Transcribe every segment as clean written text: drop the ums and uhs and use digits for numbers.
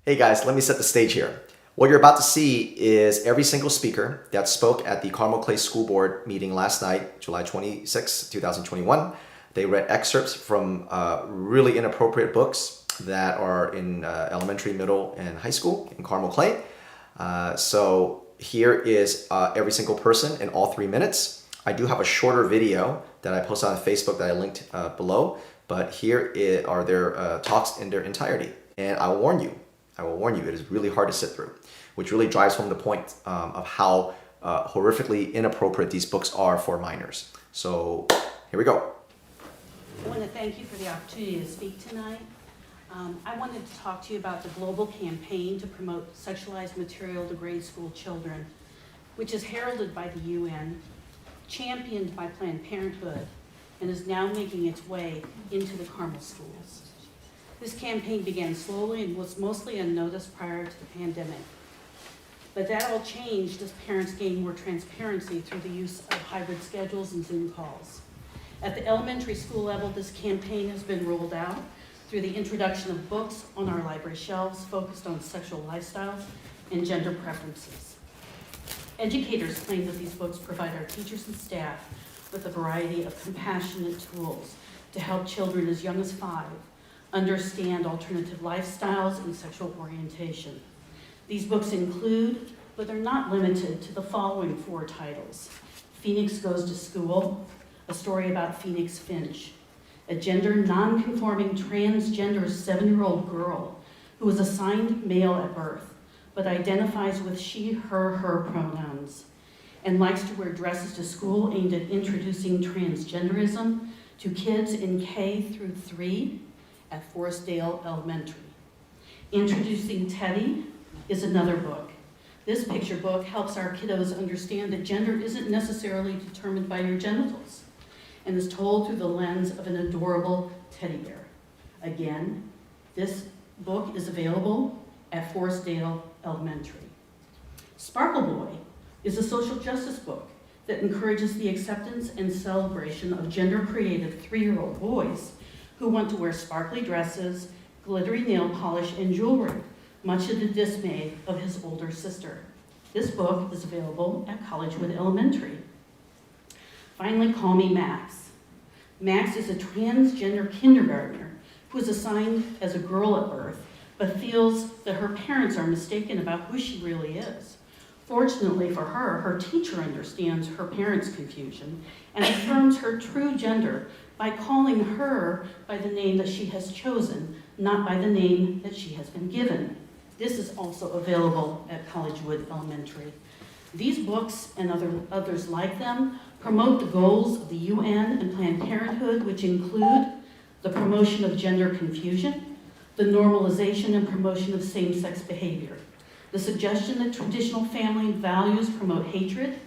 Hey guys, let me set the stage here. What you're about to see is every single speaker that spoke at the Carmel Clay School Board meeting last night, July 26, 2021. They read excerpts from really inappropriate books that are in elementary, middle, and high school in Carmel Clay. So here is every single person in all 3 minutes. I do have a shorter video that I posted on Facebook that I linked below, but here are their talks in their entirety. And I will warn you, it is really hard to sit through, which really drives home the point of how horrifically inappropriate these books are for minors. So here we go. I want to thank you for the opportunity to speak tonight. I wanted to talk to you about the global campaign to promote sexualized material to grade school children, which is heralded by the UN, championed by Planned Parenthood, and is now making its way into the Carmel schools. This campaign began slowly and was mostly unnoticed prior to the pandemic. But that all changed as parents gained more transparency through the use of hybrid schedules and Zoom calls. At the elementary school level, this campaign has been rolled out through the introduction of books on our library shelves focused on sexual lifestyles and gender preferences. Educators claim that these books provide our teachers and staff with a variety of compassionate tools to help children as young as 5 understand alternative lifestyles and sexual orientation. These books include, but are not limited to, the following 4 titles: Phoenix Goes to School, a story about Phoenix Finch, a gender non-conforming transgender 7-year-old girl who was assigned male at birth, but identifies with she, her pronouns, and likes to wear dresses to school aimed at introducing transgenderism to kids in K through 3 at Forestdale Elementary. Introducing Teddy is another book. This picture book helps our kiddos understand that gender isn't necessarily determined by your genitals, and is told through the lens of an adorable teddy bear. Again, this book is available at Forestdale Elementary. Sparkle Boy is a social justice book that encourages the acceptance and celebration of gender-creative 3-year-old boys who want to wear sparkly dresses, glittery nail polish, and jewelry, much to the dismay of his older sister. This book is available at Collegewood Elementary. Finally, Call Me Max. Max is a transgender kindergartner who is assigned as a girl at birth, but feels that her parents are mistaken about who she really is. Fortunately for her, her teacher understands her parents' confusion and affirms her true gender by calling her by the name that she has chosen, not by the name that she has been given. This is also available at Collegewood Elementary. These books and others like them promote the goals of the UN and Planned Parenthood, which include the promotion of gender confusion, the normalization and promotion of same-sex behavior, the suggestion that traditional family values promote hatred,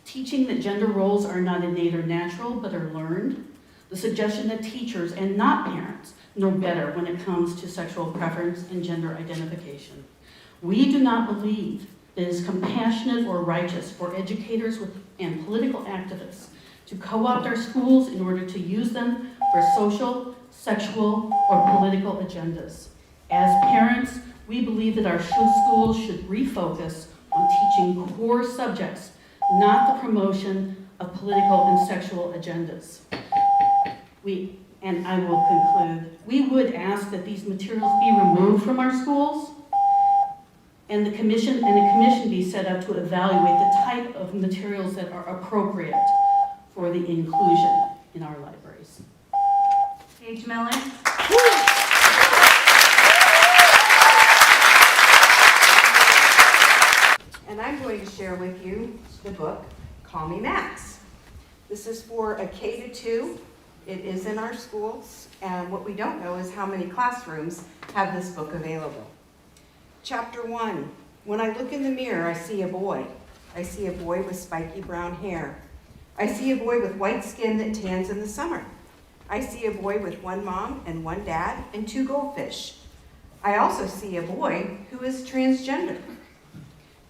teaching that gender roles are not innate or natural but are learned, the suggestion that teachers and not parents know better when it comes to sexual preference and gender identification. We do not believe that it is compassionate or righteous for educators and political activists to co-opt our schools in order to use them for social, sexual, or political agendas. As parents, we believe that our schools should refocus on teaching core subjects, not the promotion of political and sexual agendas. And I will conclude, we would ask that these materials be removed from our schools and a commission be set up to evaluate the type of materials that are appropriate for the inclusion in our libraries. Paige Miller. And I'm going to share with you the book, Call Me Max. This is for a K-2. It is in our schools, and what we don't know is how many classrooms have this book available. Chapter 1, when I look in the mirror, I see a boy. I see a boy with spiky brown hair. I see a boy with white skin that tans in the summer. I see a boy with 1 mom and 1 dad and 2 goldfish. I also see a boy who is transgender.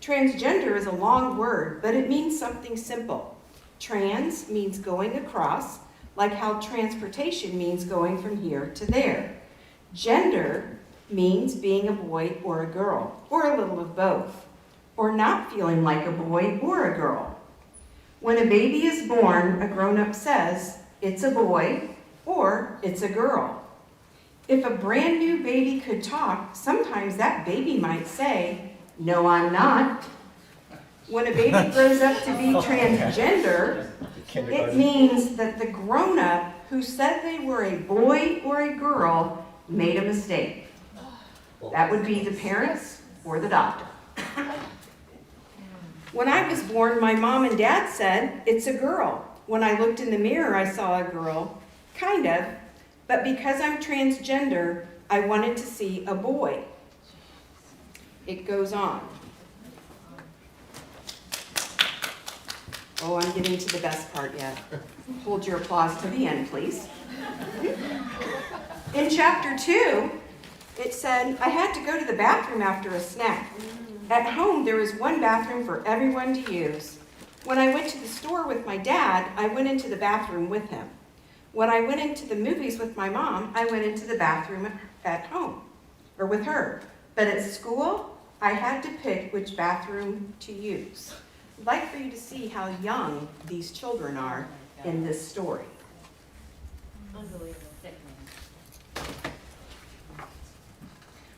Transgender is a long word, but it means something simple. Trans means going across, like how transportation means going from here to there. Gender means being a boy or a girl, or a little of both, or not feeling like a boy or a girl. When a baby is born, a grown-up says, it's a boy or it's a girl. If a brand new baby could talk, sometimes that baby might say, no, I'm not. When a baby grows up to be transgender, it means that the grown-up who said they were a boy or a girl made a mistake. That would be the parents or the doctor. When I was born, my mom and dad said, it's a girl. When I looked in the mirror, I saw a girl, kind of, but because I'm transgender, I wanted to see a boy. It goes on. Oh, I'm getting to the best part yet. Hold your applause to the end, please. In chapter 2, it said, I had to go to the bathroom after a snack. At home, there was one bathroom for everyone to use. When I went to the store with my dad, I went into the bathroom with him. When I went into the movies with my mom, I went into the bathroom at home, or with her. But at school, I had to pick which bathroom to use. I'd like for you to see how young these children are in this story. Unbelievable.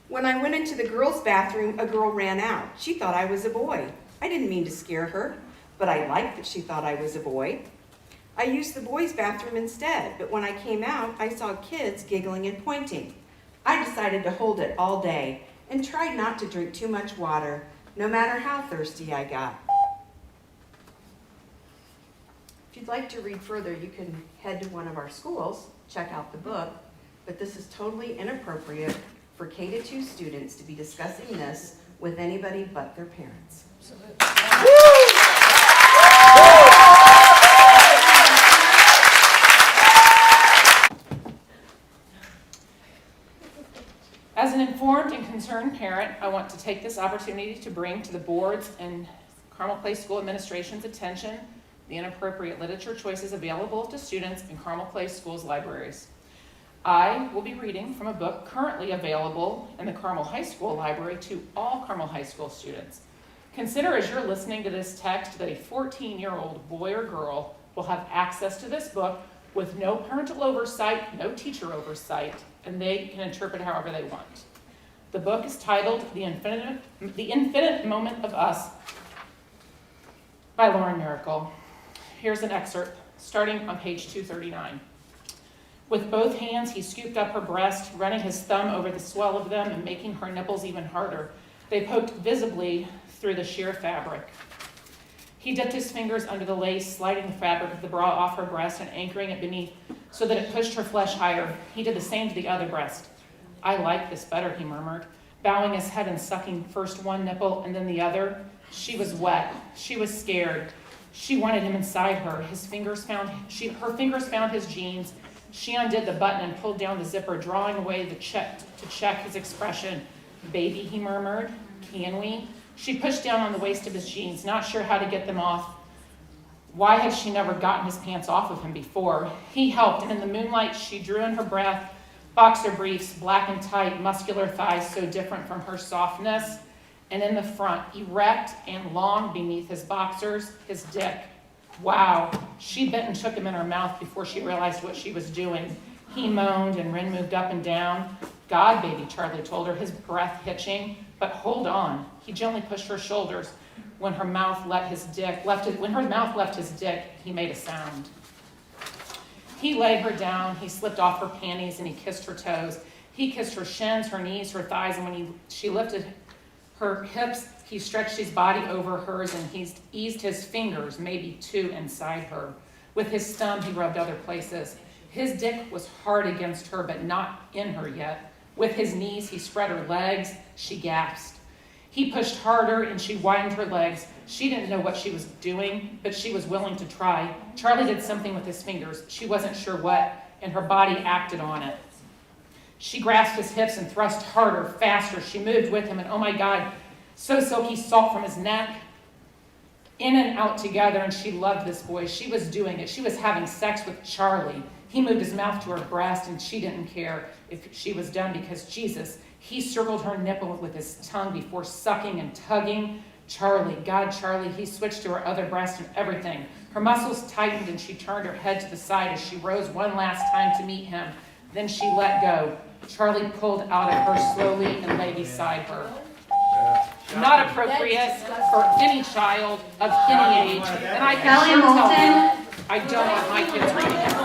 When I went into the girls' bathroom, a girl ran out. She thought I was a boy. I didn't mean to scare her, but I liked that she thought I was a boy. I used the boys' bathroom instead, but when I came out, I saw kids giggling and pointing. I decided to hold it all day and tried not to drink too much water, no matter how thirsty I got. If you'd like to read further, you can head to one of our schools, check out the book, but this is totally inappropriate for K-2 students to be discussing this with anybody but their parents. As an informed and concerned parent, I want to take this opportunity to bring to the board's and Carmel Clay School Administration's attention the inappropriate literature choices available to students in Carmel Clay School's libraries. I will be reading from a book currently available in the Carmel High School library to all Carmel High School students. Consider as you're listening to this text that a 14-year-old boy or girl will have access to this book with no parental oversight, no teacher oversight, and they can interpret however they want. The book is titled The Infinite Moment of Us by Lauren Miracle. Here's an excerpt starting on page 239. With both hands, he scooped up her breast, running his thumb over the swell of them and making her nipples even harder. They poked visibly through the sheer fabric. He dipped his fingers under the lace, sliding the fabric of the bra off her breast and anchoring it beneath so that it pushed her flesh higher. He did the same to the other breast. I like this better, he murmured, bowing his head and sucking first one nipple and then the other. She was wet. She was scared. She wanted him inside her. Her fingers found his jeans. She undid the button and pulled down the zipper, drawing away to check his expression. Baby, he murmured, can we? She pushed down on the waist of his jeans, not sure how to get them off. Why had she never gotten his pants off of him before? He helped, and in the moonlight, she drew in her breath, boxer briefs, black and tight, muscular thighs so different from her softness. And in the front, erect and long beneath his boxers, his dick. Wow. She bit and took him in her mouth before she realized what she was doing. He moaned and Ren moved up and down. God, baby, Charlie told her, his breath hitching. But hold on. He gently pushed her shoulders. When her mouth left his dick, he made a sound. He laid her down. He slipped off her panties and he kissed her toes. He kissed her shins, her knees, her thighs, and when she lifted her hips, he stretched his body over hers and he eased his fingers, maybe two, inside her. With his thumb, he rubbed other places. His dick was hard against her, but not in her yet. With his knees, he spread her legs. She gasped. He pushed harder and she widened her legs. She didn't know what she was doing, but she was willing to try. Charlie did something with his fingers. She wasn't sure what, and her body acted on it. She grasped his hips and thrust harder, faster. She moved with him, and oh my God, so silky salt from his neck, in and out together, and she loved this boy. She was doing it. She was having sex with Charlie. He moved his mouth to her breast, and she didn't care if she was done because, Jesus, He circled her nipple with his tongue before sucking and tugging. Charlie, God, Charlie, he switched to her other breast and everything. Her muscles tightened and she turned her head to the side as she rose one last time to meet him. Then she let go. Charlie pulled out of her slowly and lay beside her. Not appropriate for any child of any age. And I can sure tell you, I don't want my kids reading it.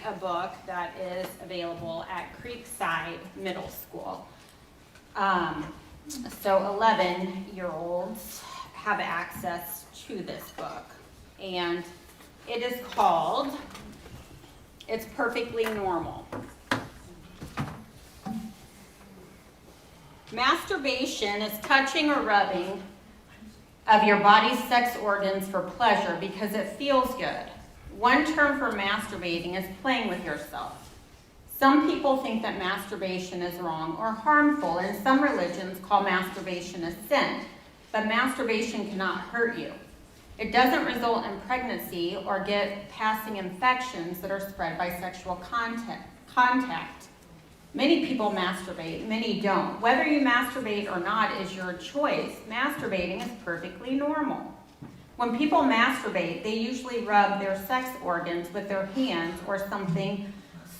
A book that is available at Creekside Middle School. So 11-year-olds have access to this book, and it is called It's Perfectly Normal. Masturbation is touching or rubbing of your body's sex organs for pleasure because it feels good. One term for masturbating is playing with yourself. Some people think that masturbation is wrong or harmful, and some religions call masturbation a sin. But masturbation cannot hurt you. It doesn't result in pregnancy or get passing infections that are spread by sexual contact. Many people masturbate, many don't. Whether you masturbate or not is your choice. Masturbating is perfectly normal. When people masturbate, they usually rub their sex organs with their hands or something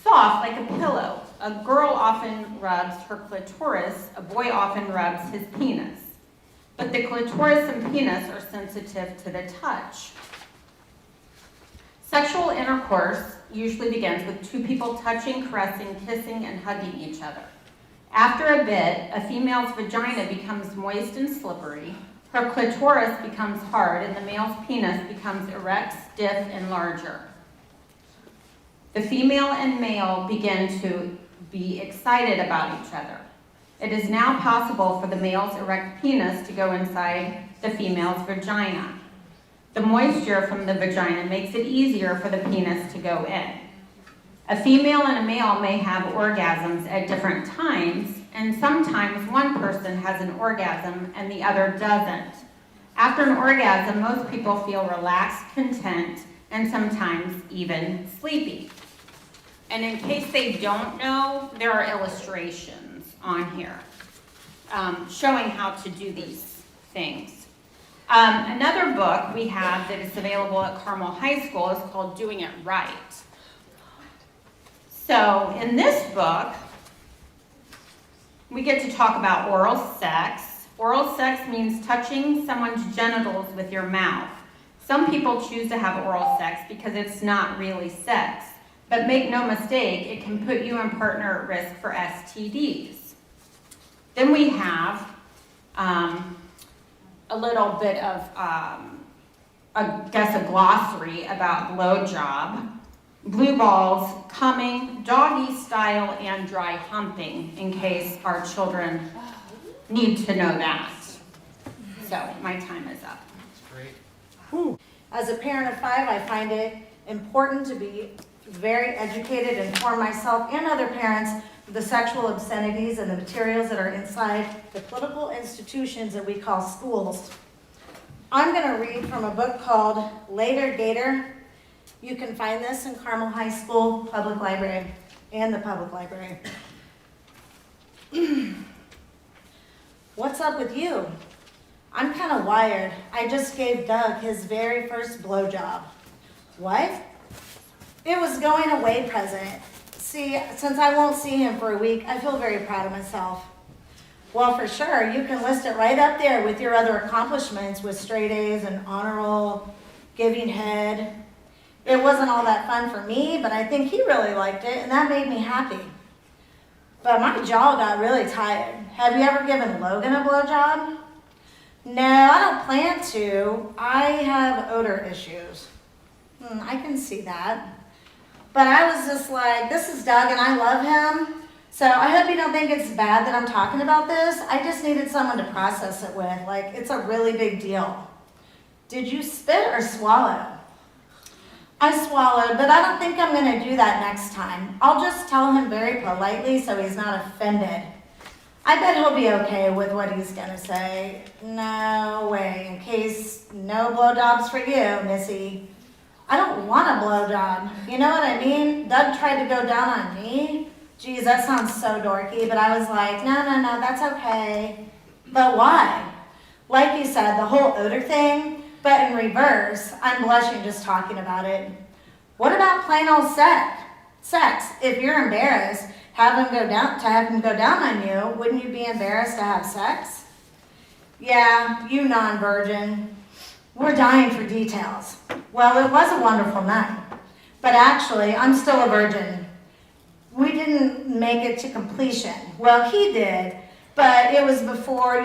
soft like a pillow. A girl often rubs her clitoris, a boy often rubs his penis. But the clitoris and penis are sensitive to the touch. Sexual intercourse usually begins with two people touching, caressing, kissing, and hugging each other. After a bit, a female's vagina becomes moist and slippery. Her clitoris becomes hard, and the male's penis becomes erect, stiff, and larger. The female and male begin to be excited about each other. It is now possible for the male's erect penis to go inside the female's vagina. The moisture from the vagina makes it easier for the penis to go in. A female and a male may have orgasms at different times, and sometimes one person has an orgasm and the other doesn't. After an orgasm, most people feel relaxed, content, and sometimes even sleepy. And in case they don't know, there are illustrations on here showing how to do these things. Another book we have that is available at Carmel High School is called Doing It Right. So in this book, we get to talk about oral sex. Oral sex means touching someone's genitals with your mouth. Some people choose to have oral sex because it's not really sex. But make no mistake, it can put you and partner at risk for STDs. Then we have a little bit of, a glossary about blowjob. Blue balls, coming, doggy style, and dry humping, in case our children need to know that. So my time is up. Great. As a parent of 5, I find it important to be very educated and inform myself and other parents of the sexual obscenities and the materials that are inside the political institutions that we call schools. I'm going to read from a book called Later Gator. You can find this in Carmel High School Public Library and the public library. What's up with you? I'm kind of wired. I just gave Doug his very first blowjob. What? It was going away present. See, since I won't see him for a week, I feel very proud of myself. Well, for sure, you can list it right up there with your other accomplishments with straight A's and honor roll, giving head. It wasn't all that fun for me, but I think he really liked it, and that made me happy. But my jaw got really tired. Have you ever given Logan a blowjob? No, I don't plan to. I have odor issues. I can see that. But I was just like, this is Doug, and I love him. So I hope you don't think it's bad that I'm talking about this. I just needed someone to process it with. Like, it's a really big deal. Did you spit or swallow? I swallowed, but I don't think I'm going to do that next time. I'll just tell him very politely so he's not offended. I bet he'll be okay with what he's going to say. No way, in case no blowjobs for you, Missy. I don't want a blowjob. You know what I mean? Doug tried to go down on me. Geez, that sounds so dorky, but I was like, no, that's okay. But why? Like you said, the whole odor thing, but in reverse, I'm blushing just talking about it. What about plain old sex? If you're embarrassed, have him go down on you, wouldn't you be embarrassed to have sex? Yeah, you non-virgin. We're dying for details. Well, it was a wonderful night, but actually, I'm still a virgin. We didn't make it to completion. Well, he did, but it was before,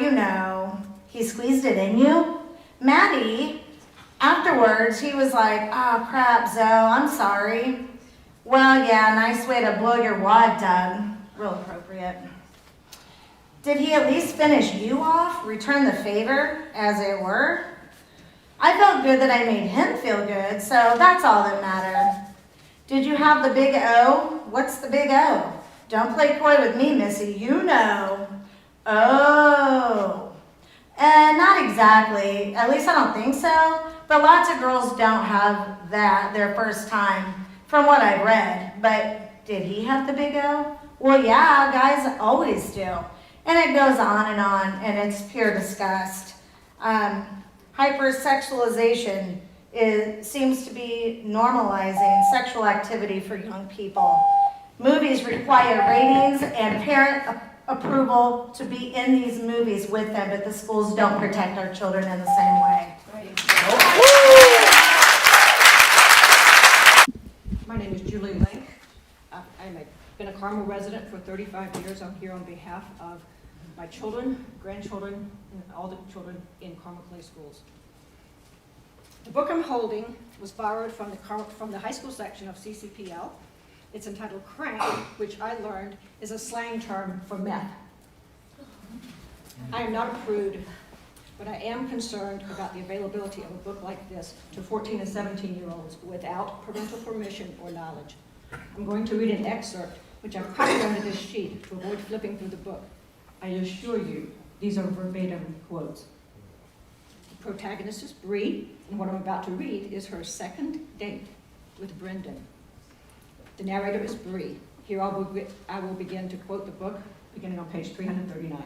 he squeezed it in you. Maddie, afterwards, he was like, oh crap, Zoe, I'm sorry. Well, yeah, nice way to blow your wad, Doug. Real appropriate. Did he at least finish you off? Return the favor, as it were? I felt good that I made him feel good, so that's all that mattered. Did you have the big O? What's the big O? Don't play coy with me, Missy, you know. Oh. Not exactly. At least I don't think so. But lots of girls don't have that their first time, from what I've read. But did he have the big O? Well, yeah, guys always do. And it goes on, and it's pure disgust. Hypersexualization seems to be normalizing sexual activity for young people. Movies require ratings and parent approval to be in these movies with them, but the schools don't protect our children in the same way. My name is Julie Link. I've been a Carmel resident for 35 years. I'm here on behalf of my children, grandchildren, and all the children in Carmel Clay Schools. The book I'm holding was borrowed from the high school section of CCPL. It's entitled Crank, which I learned is a slang term for meth. I am not a prude, but I am concerned about the availability of a book like this to 14 and 17-year-olds without parental permission or knowledge. I'm going to read an excerpt, which I've copied onto this sheet to avoid flipping through the book. I assure you, these are verbatim quotes. The protagonist is Bree, and what I'm about to read is her second date with Brendan. The narrator is Bree. Here I will begin to quote the book, beginning on page 339.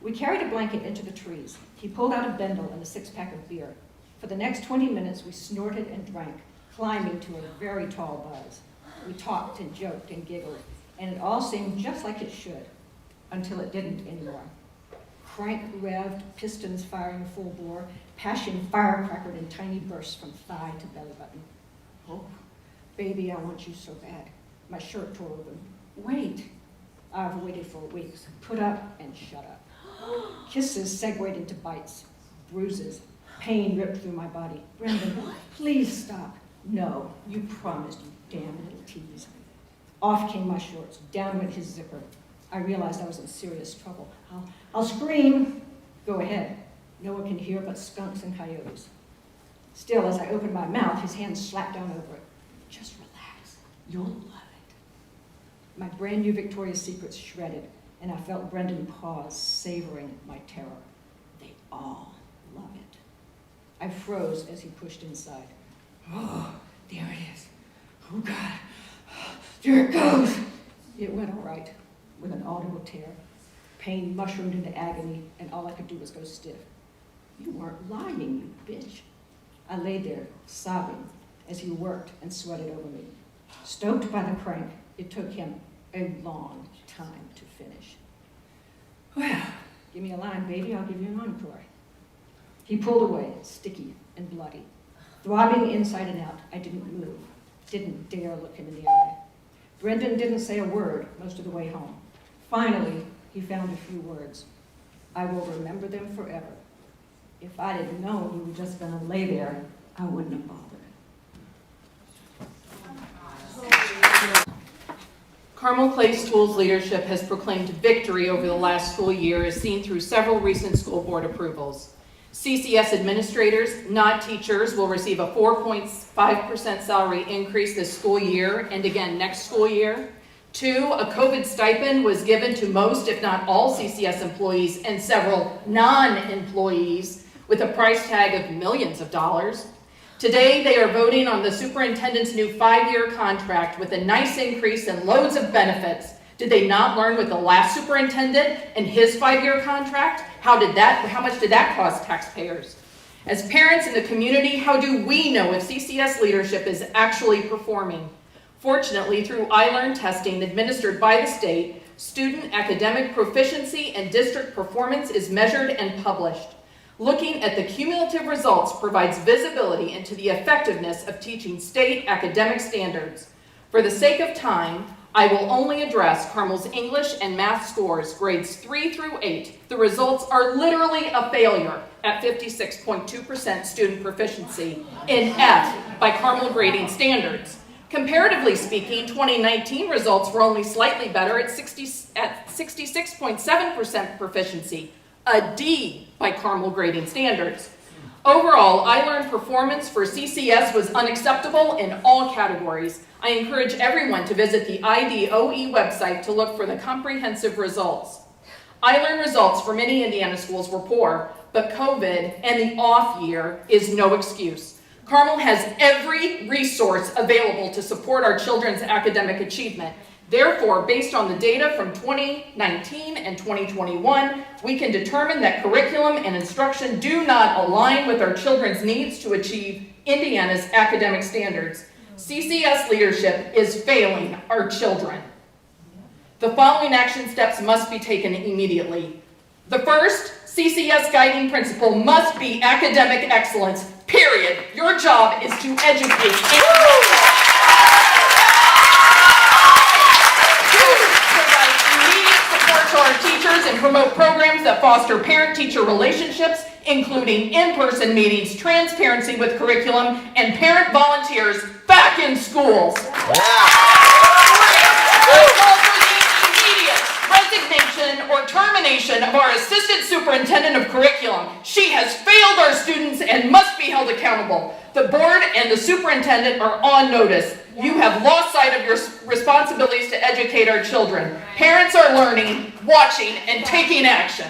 We carried a blanket into the trees. He pulled out a bindle and a six-pack of beer. For the next 20 minutes, we snorted and drank, climbing to a very tall buzz. We talked and joked and giggled, and it all seemed just like it should, until it didn't anymore. Crank revved, pistons firing full bore, passion firecrackered in tiny bursts from thigh to belly button. Oh, baby, I want you so bad. My shirt tore open. Wait. I've waited for weeks. Put up and shut up. Kisses segued into bites, bruises. Pain ripped through my body. Brendan, please stop. No, you promised, you damn little tease. Off came my shorts. Down went his zipper. I realized I was in serious trouble. I'll scream. Go ahead. No one can hear but skunks and coyotes. Still, as I opened my mouth, his hand slapped down over it. Just relax. You'll love it. My brand new Victoria's Secrets shredded, and I felt Brendan pause, savoring my terror. They all love it. I froze as he pushed inside. Oh, there it is. Oh, God. There it goes. It went all right, with an audible tear. Pain mushroomed into agony, and all I could do was go stiff. You weren't lying, you bitch. I lay there, sobbing, as he worked and sweated over me. Stoked by the crank, it took him a long time to finish. Well, give me a line, baby, I'll give you an encore. He pulled away, sticky and bloody. Throbbing inside and out, I didn't move, didn't dare look him in the eye. Brendan didn't say a word most of the way home. Finally, he found a few words. I will remember them forever. If I'd have known you were just going to lay there, I wouldn't have bothered. Carmel Clay School's leadership has proclaimed victory over the last school year, as seen through several recent school board approvals. CCS administrators, not teachers, will receive a 4.5% salary increase this school year and again next school year. 2, a COVID stipend was given to most, if not all, CCS employees and several non-employees with a price tag of millions of dollars. Today, they are voting on the superintendent's new 5-year contract with a nice increase and loads of benefits. Did they not learn with the last superintendent and his 5-year contract? How much did that cost taxpayers? As parents in the community, how do we know if CCS leadership is actually performing? Fortunately, through iLearn testing administered by the state, student academic proficiency and district performance is measured and published. Looking at the cumulative results provides visibility into the effectiveness of teaching state academic standards. For the sake of time, I will only address Carmel's English and math scores, grades 3 through 8. The results are literally a failure at 56.2% student proficiency in F by Carmel grading standards. Comparatively speaking, 2019 results were only slightly better at 66.7% proficiency, a D by Carmel grading standards. Overall, iLearn performance for CCS was unacceptable in all categories. I encourage everyone to visit the IDOE website to look for the comprehensive results. iLearn results for many Indiana schools were poor, but COVID and the off year is no excuse. Carmel has every resource available to support our children's academic achievement. Therefore, based on the data from 2019 and 2021, we can determine that curriculum and instruction do not align with our children's needs to achieve Indiana's academic standards. CCS leadership is failing our children. The following action steps must be taken immediately. The first, CCS guiding principle must be academic excellence, period. Your job is to educate. Provide immediate support to our teachers and promote programs that foster parent-teacher relationships, including in-person meetings, transparency with curriculum, and parent volunteers back in schools. Resignation or termination of our assistant superintendent of curriculum. She has failed our students and must be held accountable. The board and the superintendent are on notice. You have lost sight of your responsibilities to educate our children. Parents are learning, watching, and taking action.